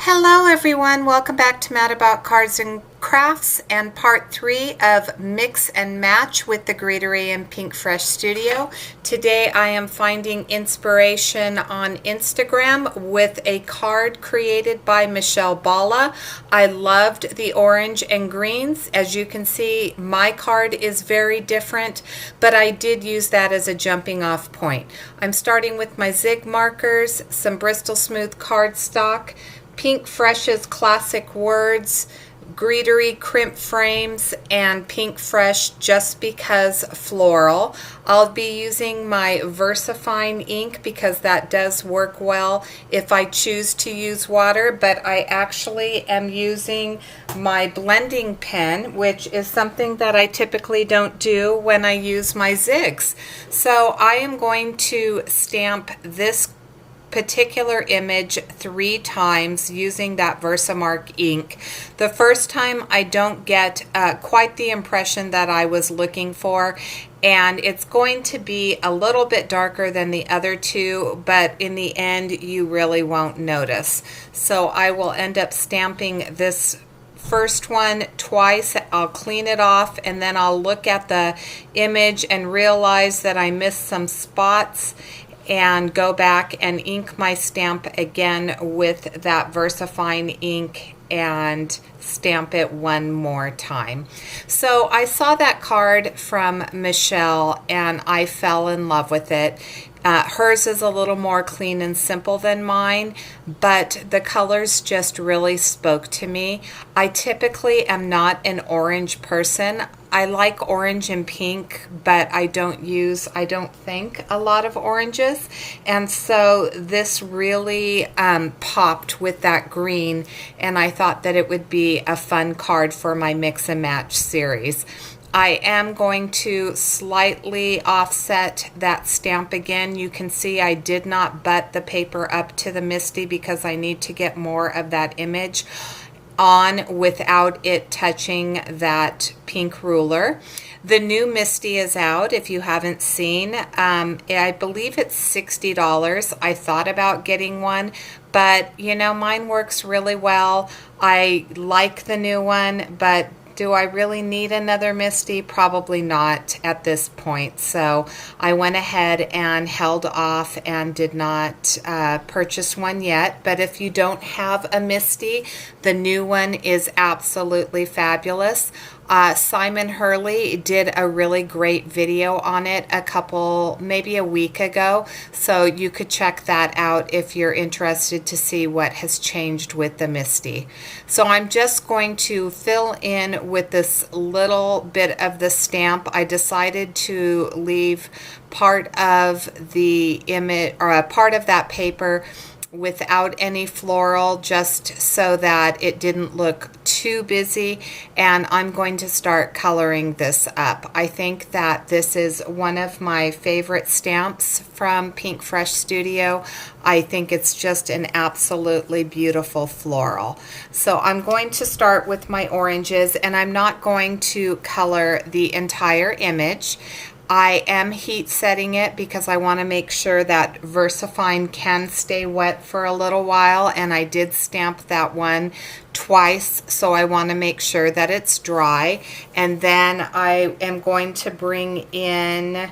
Hello everyone, welcome back to Mad About Cards and Crafts and part 3 of Mix and Match with the Greetery and Pink Fresh Studio. Today I am finding inspiration on Instagram with a card created by Michelle Bala. I loved the orange and greens. As you can see, my card is very different, but I did use that as a jumping off point. I'm starting with my zig markers, some Bristol Smooth cardstock, Pink Fresh's Classic Words, Greetery Crimp Frames, and Pink Fresh Just Because Floral. I'll be using my VersaFine ink because that does work well if I choose to use water, but I actually am using my blending pen, which is something that I typically don't do when I use my zigs. So I am going to stamp this particular image 3 times using that Versamark ink. The first time I don't get quite the impression that I was looking for, and it's going to be a little bit darker than the other two, but in the end you really won't notice. So I will end up stamping this first one twice. I'll clean it off and then I'll look at the image and realize that I missed some spots and go back and ink my stamp again with that VersaFine ink and stamp it one more time. So I saw that card from Michelle and I fell in love with it. Hers is a little more clean and simple than mine, but the colors just really spoke to me. I typically am not an orange person. I like orange and pink, but I don't think, a lot of oranges. And so this really popped with that green, and I thought that it would be a fun card for my Mix and Match series. I am going to slightly offset that stamp again. You can see I did not butt the paper up to the Misti because I need to get more of that image on without it touching that pink ruler. The new Misti is out if you haven't seen. I believe it's $60. I thought about getting one, but you know, mine works really well. I like the new one, but do I really need another Misti? Probably not at this point. So I went ahead and held off and did not purchase one yet. But if you don't have a Misti, the new one is absolutely fabulous. Simon Hurley did a really great video on it maybe a week ago, so you could check that out if you're interested to see what has changed with the Misti. So I'm just going to fill in with this little bit of the stamp. I decided to leave part of the image or a part of that paper without any floral, just so that it didn't look too busy, and I'm going to start coloring this up. I think that this is one of my favorite stamps from Pink Fresh Studio. I think it's just an absolutely beautiful floral. So I'm going to start with my oranges, and I'm not going to color the entire image. I am heat setting it because I want to make sure that VersaFine can stay wet for a little while, and I did stamp that one twice, so I want to make sure that it's dry. And then I am going to bring in,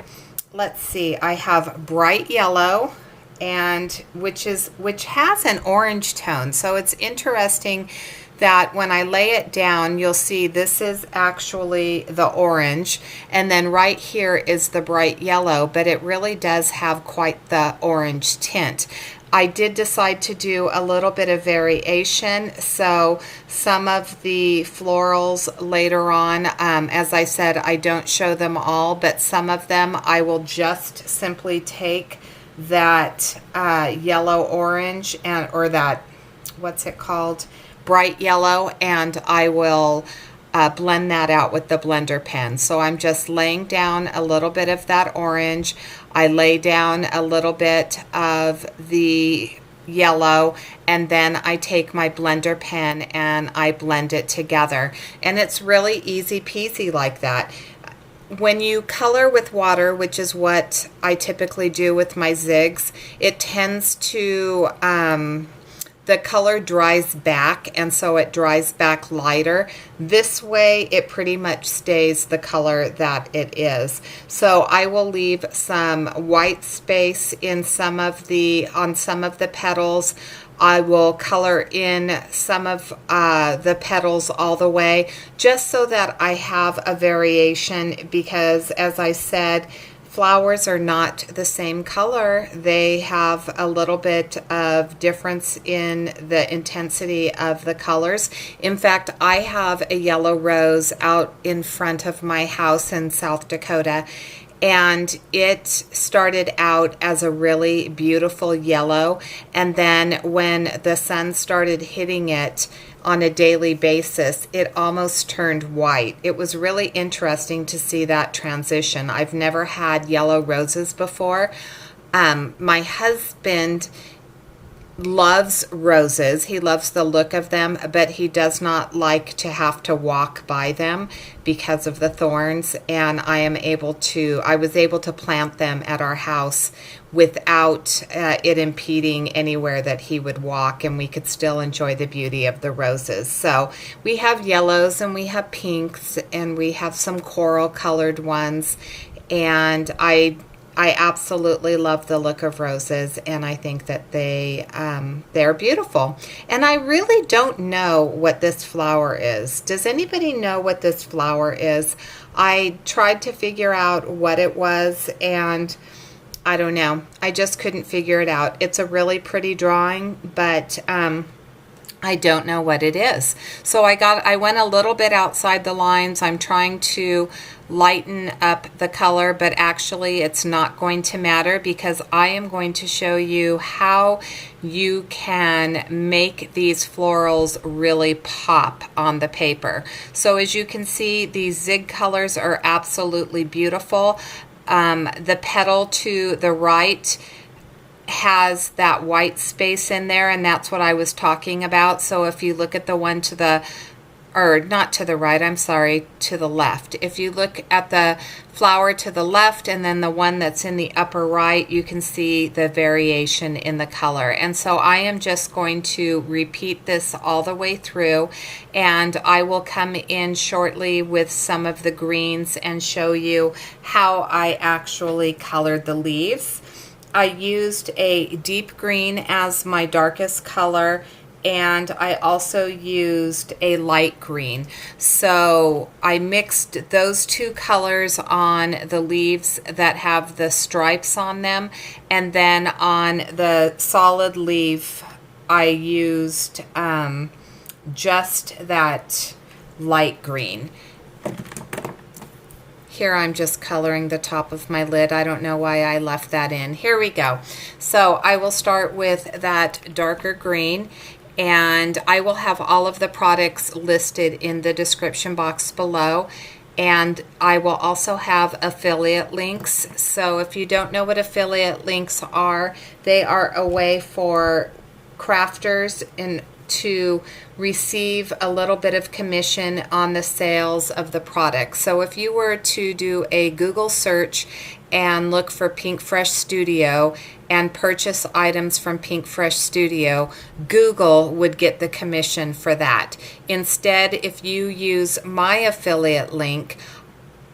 let's see, I have bright yellow, and which has an orange tone. So it's interesting that when I lay it down, you'll see this is actually the orange, and then right here is the bright yellow, but it really does have quite the orange tint. I did decide to do a little bit of variation, so some of the florals later on, as I said, I don't show them all, but some of them I will just simply take that yellow orange or that, what's it called, bright yellow, and I will blend that out with the blender pen. So I'm just laying down a little bit of that orange. I lay down a little bit of the yellow, and then I take my blender pen and I blend it together. And it's really easy peasy like that. When you color with water, which is what I typically do with my zigs, it tends to the color dries back, and so it dries back lighter. This way it pretty much stays the color that it is. So I will leave some white space in on some of the petals. I will color in some of the petals all the way, just so that I have a variation, because as I said, flowers are not the same color. They have a little bit of difference in the intensity of the colors. In fact, I have a yellow rose out in front of my house in South Dakota, and it started out as a really beautiful yellow, and then when the sun started hitting it on a daily basis, it almost turned white. It was really interesting to see that transition. I've never had yellow roses before. My husband loves roses. He loves the look of them, but he does not like to have to walk by them because of the thorns, and I was able to plant them at our house without it impeding anywhere that he would walk, and we could still enjoy the beauty of the roses. So we have yellows and we have pinks and we have some coral colored ones, and I absolutely love the look of roses, and I think that they're beautiful. And I really don't know what this flower is. Does anybody know what this flower is? I tried to figure out what it was, and I don't know. I just couldn't figure it out. It's a really pretty drawing, but I don't know what it is. So I went a little bit outside the lines. I'm trying to lighten up the color, but actually it's not going to matter, because I am going to show you how you can make these florals really pop on the paper. So as you can see, these zig colors are absolutely beautiful. The petal to the right has that white space in there, and that's what I was talking about. So if you look at the one to the, or not to the right, I'm sorry, to the left. If you look at the flower to the left and then the one that's in the upper right, you can see the variation in the color. And so I am just going to repeat this all the way through, and I will come in shortly with some of the greens and show you how I actually colored the leaves. I used a deep green as my darkest color, and I also used a light green. So I mixed those two colors on the leaves that have the stripes on them, and then on the solid leaf I used just that light green. Here I'm just coloring the top of my lid. I don't know why I left that in. Here we go. So I will start with that darker green, and I will have all of the products listed in the description box below, and I will also have affiliate links. So if you don't know what affiliate links are, they are a way for crafters to receive a little bit of commission on the sales of the product. So if you were to do a Google search and look for Pink Fresh Studio and purchase items from Pink Fresh Studio, Google would get the commission for that. Instead, if you use my affiliate link,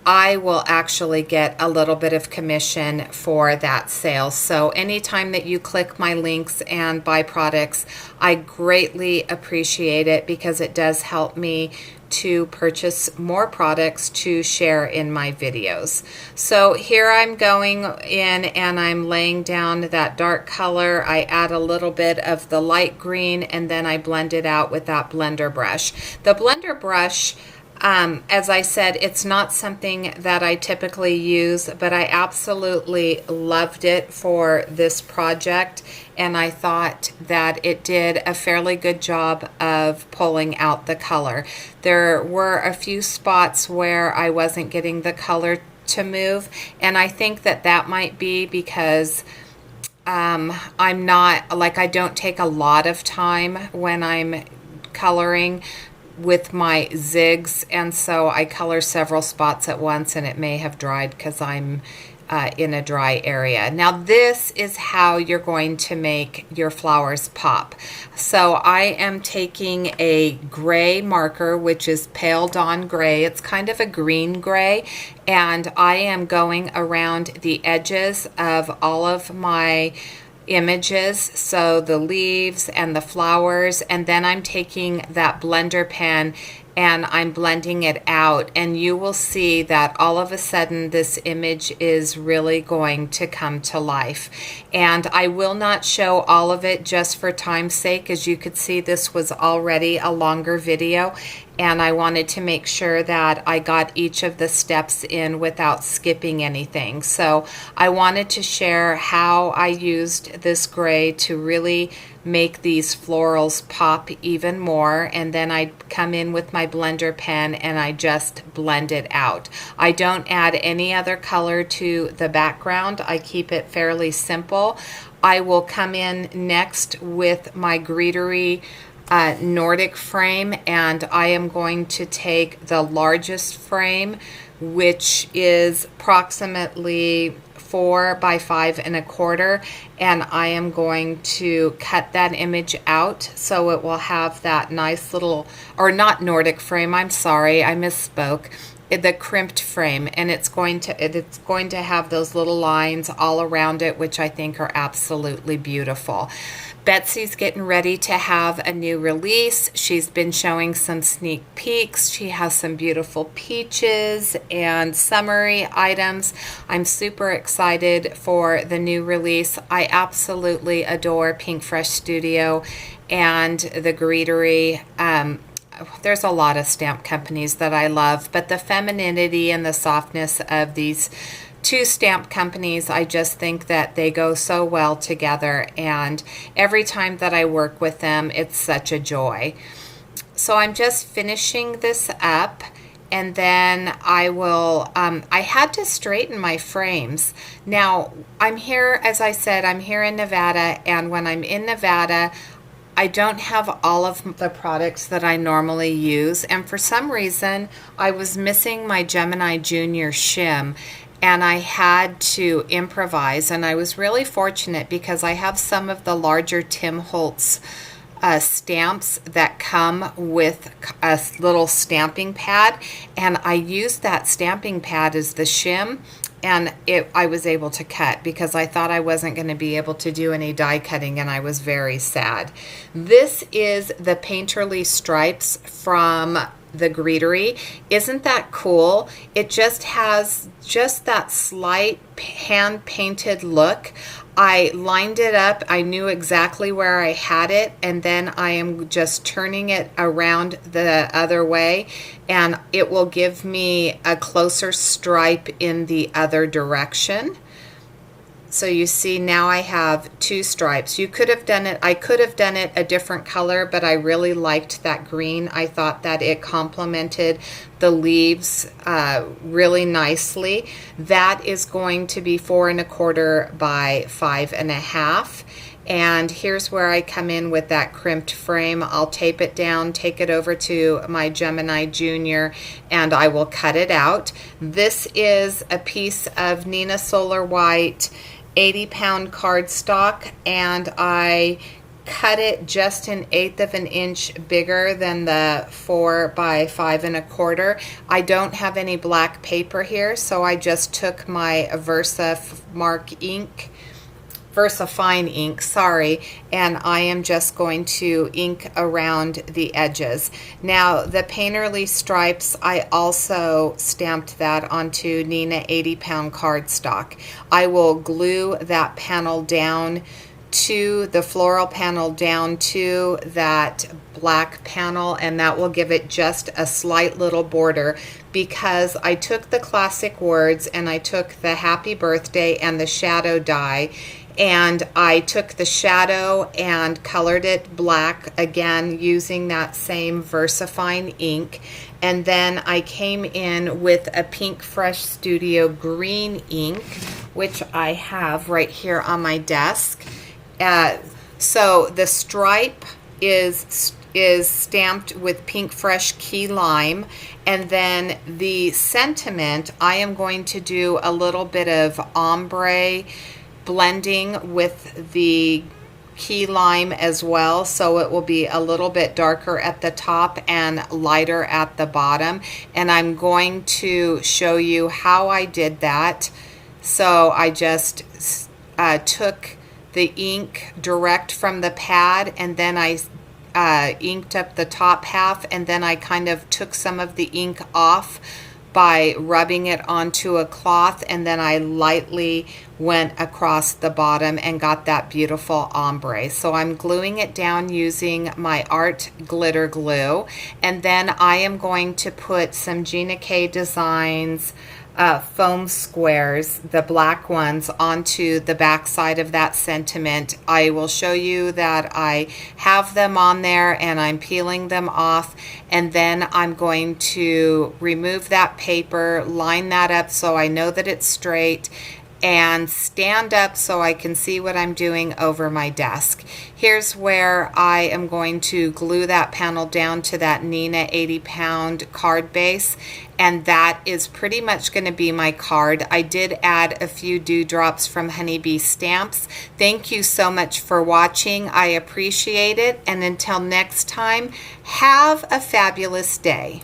I will actually get a little bit of commission for that sale. So anytime that you click my links and buy products, I greatly appreciate it, because it does help me to purchase more products to share in my videos. So here I'm going in and I'm laying down that dark color. I add a little bit of the light green, and then I blend it out with that blender brush. The blender brush, as I said, it's not something that I typically use, but I absolutely loved it for this project, and I thought that it did a fairly good job of pulling out the color. There were a few spots where I wasn't getting the color to move, and I think that that might be because I'm not, like, I don't take a lot of time when I'm coloring with my zigs, and so I color several spots at once, and it may have dried because I'm in a dry area. Now this is how you're going to make your flowers pop. So I am taking a gray marker, which is pale dawn gray. It's kind of a green gray, and I am going around the edges of all of my images, so the leaves and the flowers, and then I'm taking that blender pen and I'm blending it out, and you will see that all of a sudden this image is really going to come to life. And I will not show all of it just for time's sake. As you could see, this was already a longer video, and I wanted to make sure that I got each of the steps in without skipping anything. So I wanted to share how I used this gray to really make these florals pop even more, and then I come in with my blender pen and I just blend it out. I don't add any other color to the background. I keep it fairly simple. I will come in next with my Greetery Nordic frame, and I am going to take the largest frame, which is approximately 4 by 5 1/4, and I am going to cut that image out so it will have that nice little, or not Nordic frame, I'm sorry, I misspoke, the crimped frame, and it's going to have those little lines all around it, which I think are absolutely beautiful. Betsy's getting ready to have a new release. She's been showing some sneak peeks. She has some beautiful peaches and summery items. I'm super excited for the new release. I absolutely adore Pink Fresh Studio and the Greetery. There's a lot of stamp companies that I love, but the femininity and the softness of these two stamp companies, I just think that they go so well together, and every time that I work with them, it's such a joy. So I'm just finishing this up, and then I will, I had to straighten my frames. Now, I'm here, as I said, I'm here in Nevada, and when I'm in Nevada, I don't have all of the products that I normally use, and for some reason, I was missing my Gemini Junior shim, and I had to improvise, and I was really fortunate because I have some of the larger Tim Holtz stamps that come with a little stamping pad, and I used that stamping pad as the shim, and I was able to cut because I thought I wasn't going to be able to do any die cutting, and I was very sad. This is the Painterly Stripes from the Greetery. Isn't that cool? It just has just that slight hand painted look. I lined it up. I knew exactly where I had it, and then I am just turning it around the other way, and it will give me a closer stripe in the other direction. So you see now I have two stripes. You could have done it, I could have done it a different color, but I really liked that green. I thought that it complemented the leaves really nicely. That is going to be 4 1/4 by 5 1/2. And here's where I come in with that crimped frame. I'll tape it down, take it over to my Gemini Junior, and I will cut it out. This is a piece of Nina Solar White 80-pound cardstock, and I cut it just 1/8 of an inch bigger than the 4 by 5 1/4. I don't have any black paper here, so I just took my VersaFine ink, sorry, and I am just going to ink around the edges. Now, the Painterly Stripes, I also stamped that onto Nina 80-pound cardstock. I will glue that panel down to the floral panel down to that black panel, and that will give it just a slight little border, because I took the classic words and I took the happy birthday and the shadow die, and I took the shadow and colored it black again using that same VersaFine ink, and then I came in with a Pink Fresh Studio green ink, which I have right here on my desk. So the stripe is is stamped with Pink Fresh Key Lime. And then the sentiment, I am going to do a little bit of ombre blending with the key lime as well, so it will be a little bit darker at the top and lighter at the bottom. And I'm going to show you how I did that. So I just took the ink direct from the pad, and then I inked up the top half, and then I kind of took some of the ink off by rubbing it onto a cloth, and then I lightly went across the bottom and got that beautiful ombre. So I'm gluing it down using my art glitter glue, and then I am going to put some Gina K Designs foam squares, the black ones, onto the back side of that sentiment. I will show you that I have them on there and I'm peeling them off, and then I'm going to remove that paper, line that up so I know that it's straight, and stand up so I can see what I'm doing over my desk. Here's where I am going to glue that panel down to that Nina 80-pound card base, and that is pretty much going to be my card. I did add a few dewdrops from Honeybee Stamps. Thank you so much for watching. I appreciate it, and until next time, have a fabulous day.